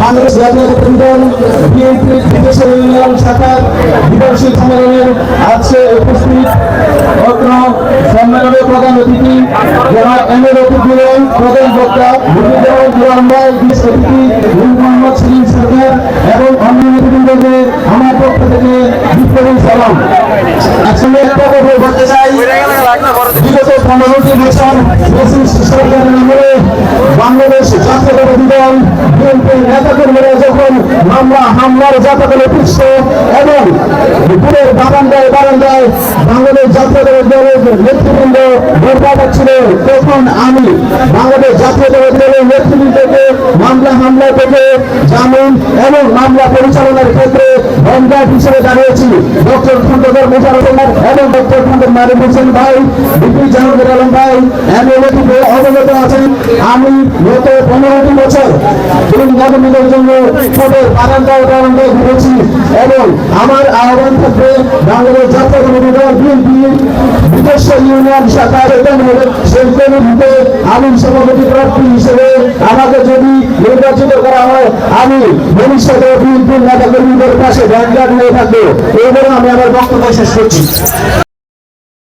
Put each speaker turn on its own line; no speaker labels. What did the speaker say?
বাংলাদেশ জাতীয়তাবাদী দল বিএনপি বিদেশের ইউনিয়ন শাখার বিদেশী সম্মেলনের আজকে উপস্থিত অত্র সম্মেলনের প্রধান অতিথি যারা এমএল অতিথিগণ প্রধান বক্তা মুজিবুর রহমান বিশেষ অতিথি মোহাম্মদ সেলিম সরকার এবং অন্যান্য অতিথিবৃন্দকে আমার পক্ষ থেকে বিপ্লবী সালাম। আসলে একটা কথা বলতে চাই, বিগত 15টি বছর সরকারের আমলে বাংলাদেশ জাতীয়তাবাদী দল বিএনপির নেতাকর্মীরা যখন হামলার জাতীয় পৃষ্ঠ এবং দুপুরের বারান্দায় বাংলাদেশ জাতীয়তাবাদী দলের নেতৃবৃন্দ ভোট ছিল, তখন আমি বাংলাদেশ জাতীয়তাবাদী দলের নেতৃবৃন্দকে হামলা থেকে জামিন এবং মামলা পরিচালনার ক্ষেত্রে হোমগার্ড হিসেবে দাঁড়িয়েছি। ডক্টর খন্দকার মোশাররফ এবং ডক্টর খন্দকার মারিফ হোসেন ভাই, বিপি জাহাঙ্গীর আলম ভাই এমএলএ থেকে অবগত আছেন। আমি গত 15টি বছর নেতাকর্মীদের জন্য ভোটের বারান্দায় ঘুরেছি এবং আমার আহ্বান থাকবে বাংলাদেশ জাতীয়তাবাদী দল বিএনপি বিদেশ ইউনিয়ন শাখার সেই কমিটিতে আমি সভাপতি প্রার্থী হিসেবে আমাকে যদি নির্বাচিত করা হয়, আমি ভবিষ্যতে বিএনপির নেতাকর্মীদের পাশে ভ্যানগার্ড হয়ে থাকবো। এবারে আমি আমার বক্তব্য শেষ করছি।